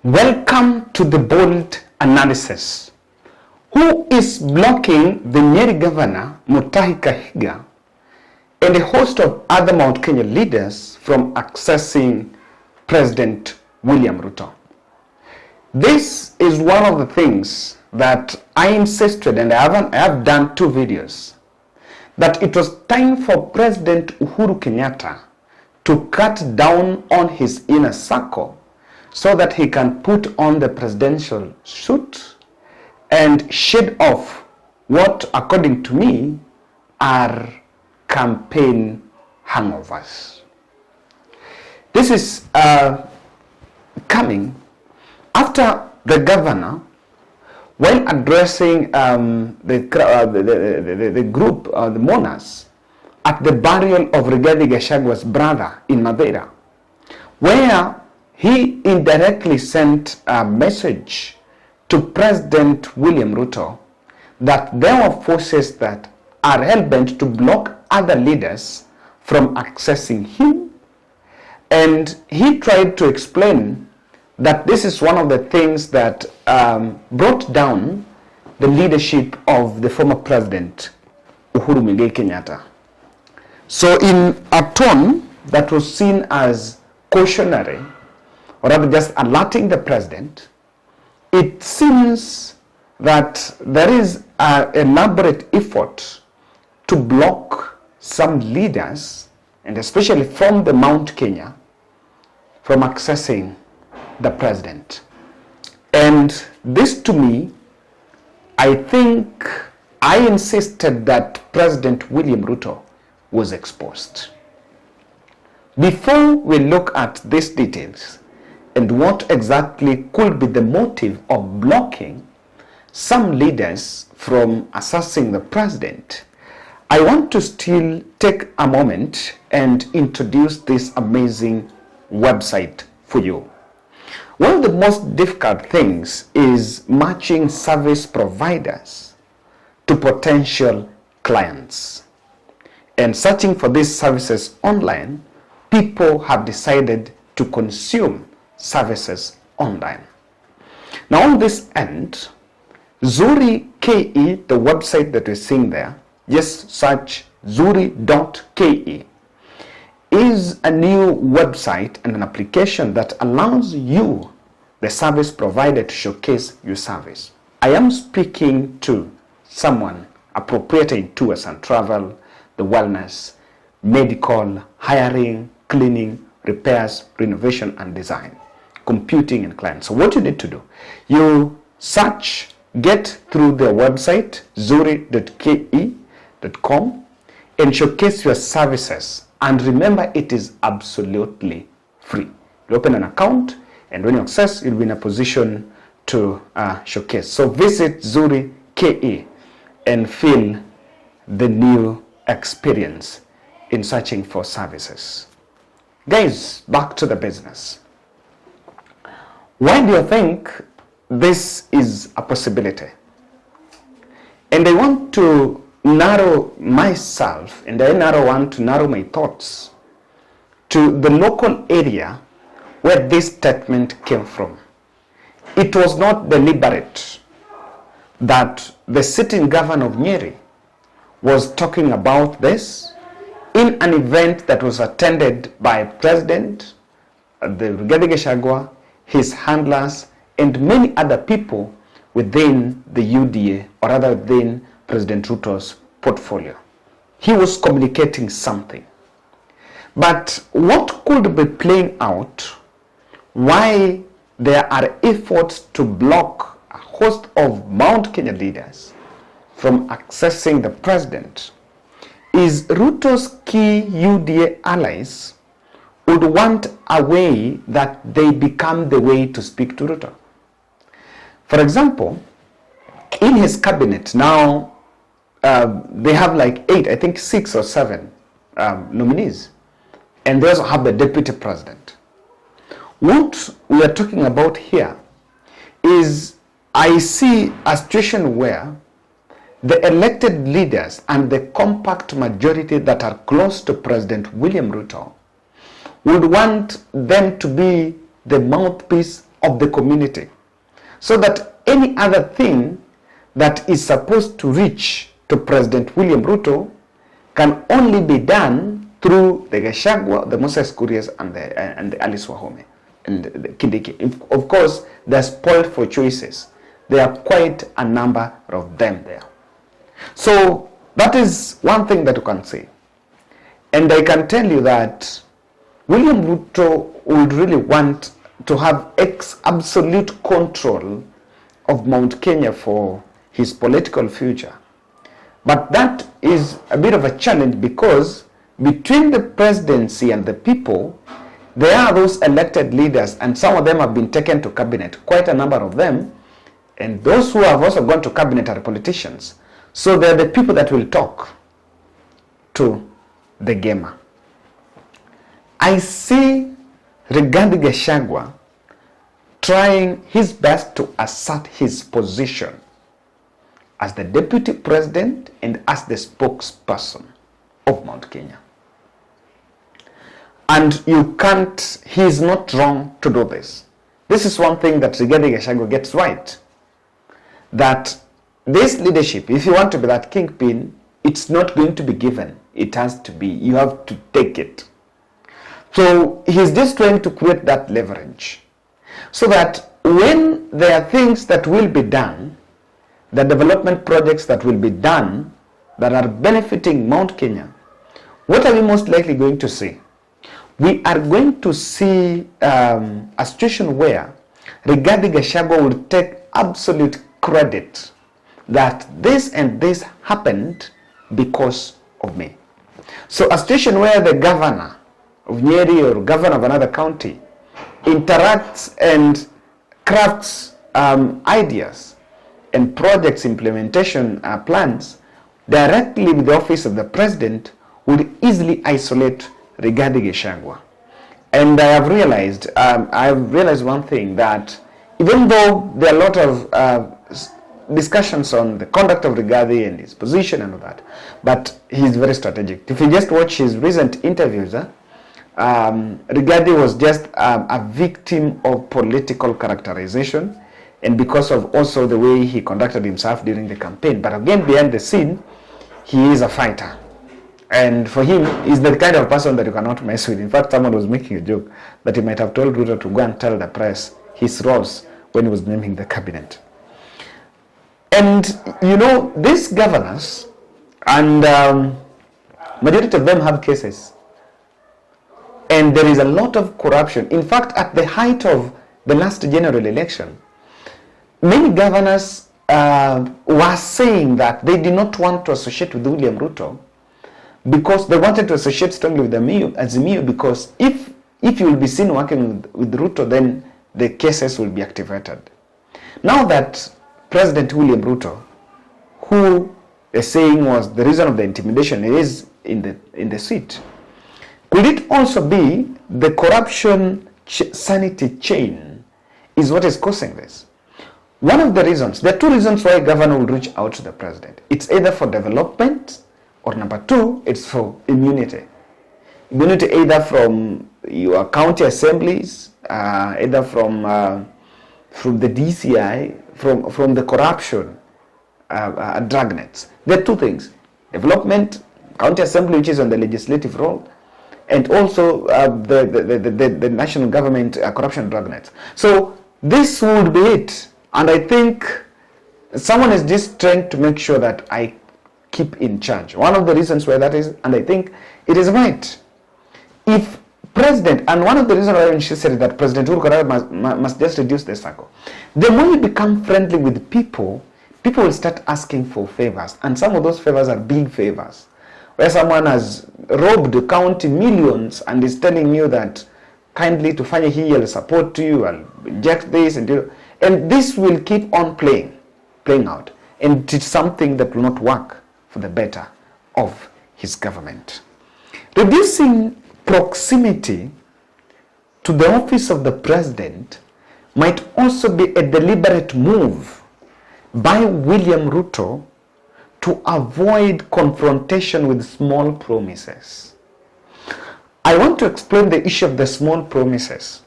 Welcome to the bold analysis. Who is blocking the Nyeri governor, Mutahi Kahiga, and a host of other Mount Kenya leaders from accessing President William Ruto? This is one of the things that I insisted, and I have done 2 videos, that it was time for President Uhuru Kenyatta to cut down on his inner circle so that he can put on the presidential suit and shed off what, according to me, are campaign hangovers. This is coming after the governor, while addressing the group, the mourners, at the burial of Rigathi Gachagua's brother in Madeira, where he indirectly sent a message to President William Ruto that there are forces that are hell-bent to block other leaders from accessing him. And he tried to explain that this is one of the things that brought down the leadership of the former president, Uhuru Kenyatta. So in a tone that was seen as cautionary, or rather just alerting the president, it seems that there is an elaborate effort to block some leaders, and especially from the Mount Kenya, from accessing the president. And this, to me, I think I insisted that President William Ruto was exposed. Before we look at these details and what exactly could be the motive of blocking some leaders from accessing the president, I want to still take a moment and introduce this amazing website for you. One of the most difficult things is matching service providers to potential clients. And searching for these services online, people have decided to consume services online. Now on this end, Zuri KE, the website that we're seeing there, just search zuri.ke, is a new website and an application that allows you, the service provider, to showcase your service. I am speaking to someone appropriate in tours and travel, the wellness, medical, hiring, cleaning, repairs, renovation and design, computing and clients. So what you need to do, you search, get through their website, zuri.ke.com, and showcase your services. And remember, it is absolutely free. You open an account, and when you access, you'll be in a position to showcase. So visit Zuri KE and feel the new experience in searching for services. Guys, back to the business. Why do you think this is a possibility? And I want to narrow myself, and I want to narrow my thoughts to the local area where this statement came from. It was not deliberate that the sitting governor of Nyeri was talking about this in an event that was attended by President, the Rigathi Gachagua, his handlers, and many other people within the UDA, or rather within President Ruto's portfolio. He was communicating something. But what could be playing out, why there are efforts to block a host of Mount Kenya leaders from accessing the president, is Ruto's key UDA allies would want a way that they become the way to speak to Ruto. For example, in his cabinet now, they have like 8, I think 6 or 7 nominees. And they also have the deputy president. What we are talking about here is, I see a situation where the elected leaders and the compact majority that are close to President William Ruto would want them to be the mouthpiece of the community, so that any other thing that is supposed to reach to President William Ruto can only be done through the Gachagua, the Moses Kurias, and the Alice Wahome and the Kindiki. Of course, they're spoiled for choices. There are quite a number of them there. So that is one thing that you can say. And I can tell you that William Ruto would really want to have absolute control of Mount Kenya for his political future. But that is a bit of a challenge, because between the presidency and the people, there are those elected leaders, and some of them have been taken to cabinet, quite a number of them, and those who have also gone to cabinet are politicians. So they're the people that will talk to the gamer. I see Rigathi Gachagua trying his best to assert his position as the deputy president and as the spokesperson of Mount Kenya. And you can't, he is not wrong to do this. This is one thing that Rigathi Gachagua gets right. That this leadership, if you want to be that kingpin, it's not going to be given. It has to be, you have to take it. So he's just trying to create that leverage, so that when there are things that will be done, the development projects that will be done that are benefiting Mount Kenya, what are we most likely going to see? We are going to see a situation where Rigathi Gachagua will take absolute credit that this and this happened because of me. So a situation where the governor of Nyeri or governor of another county interacts and crafts ideas and projects implementation plans directly with the office of the president would easily isolate Rigathi Gachagua. And I have realized one thing, that even though there are a lot of discussions on the conduct of Rigathi and his position and all that, but he's very strategic. If you just watch his recent interviews, Rigathi was just a victim of political characterization, and because of also the way he conducted himself during the campaign. But again, behind the scene, he is a fighter. And for him, he's the kind of person that you cannot mess with. In fact, someone was making a joke that he might have told Ruto to go and tell the press his roles when he was naming the cabinet. And you know, these governors, and majority of them have cases. And there is a lot of corruption. In fact, at the height of the last general election, many governors were saying that they did not want to associate with William Ruto because they wanted to associate strongly with Azimio, because if you will be seen working with Ruto, then the cases will be activated. Now that President William Ruto, who the saying was the reason of the intimidation, is in the seat, could it also be the corruption sanity chain is what is causing this? One of the reasons, there are two reasons why a governor will reach out to the president. It's either for development, or number two, it's for immunity. Immunity either from your county assemblies, either from the DCI, from the corruption dragnets. There are two things: development, county assembly, which is on the legislative role, and also the national government corruption dragnets. So this would be it. And I think someone is just trying to make sure that I keep in charge. One of the reasons why that is, and I think it is right. If president, and one of the reasons why she said that President Uhuru must just reduce the circle. The more you become friendly with people, people will start asking for favors. And some of those favors are big favors, where someone has robbed the county millions and is telling you that kindly to find here, I'll support you, I'll inject this, and this will keep on playing out. And it's something that will not work for the better of his government. Reducing proximity to the office of the president might also be a deliberate move by William Ruto to avoid confrontation with small promises. I want to explain the issue of the small promises.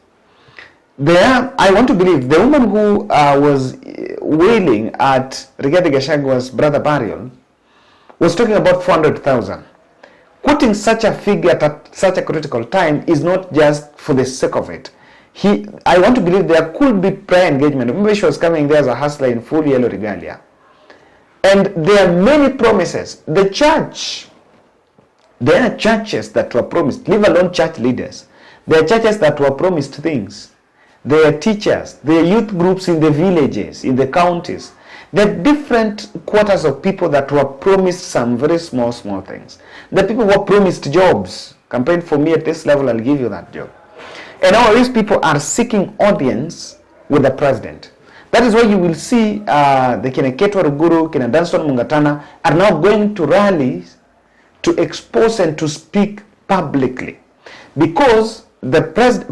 I want to believe the woman who was wailing at Rigathi Gachagua's brother burial was talking about 400,000. Quoting such a figure at such a critical time is not just for the sake of it. I want to believe there could be prayer engagement. Remember, she was coming there as a hustler in full yellow regalia. And there are many promises. The church, there are churches that were promised, leave alone church leaders. There are churches that were promised things. There are teachers, there are youth groups in the villages, in the counties. There are different quarters of people that were promised some very small things. The people were promised jobs. Campaign for me at this level, I'll give you that job. And all these people are seeking audience with the president. That is why you will see the Kina Ketwa Ruguru, Kina Danston Mungatana are now going to rallies to expose and to speak publicly. Because the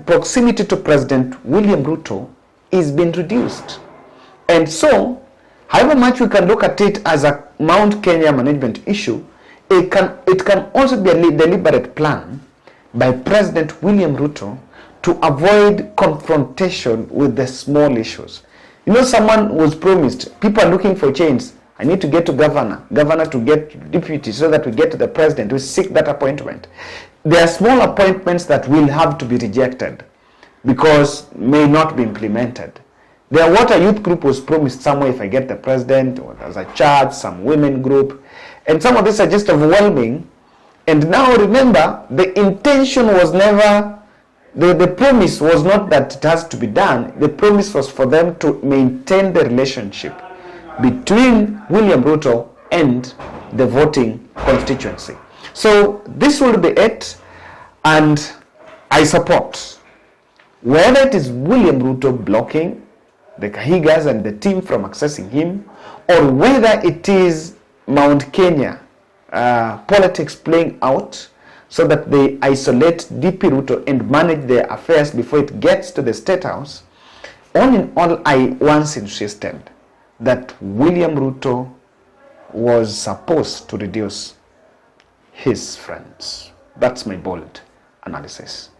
proximity to President William Ruto is being reduced. And so, however much we can look at it as a Mount Kenya management issue, it can also be a deliberate plan by President William Ruto to avoid confrontation with the small issues. You know, someone was promised, people are looking for change. I need to get to governor to get deputy so that we get to the president, we seek that appointment. There are small appointments that will have to be rejected because may not be implemented. There are what a youth group was promised somewhere if I get the president, or there's a church, some women group, and some of these are just overwhelming. And now remember, the intention was never, the promise was not that it has to be done. The promise was for them to maintain the relationship between William Ruto and the voting constituency. So this will be it, and I support whether it is William Ruto blocking the Kahigas and the team from accessing him, or whether it is Mount Kenya politics playing out so that they isolate DP Ruto and manage their affairs before it gets to the Statehouse. All in all, I once insisted that William Ruto was supposed to reduce his friends. That's my bold analysis.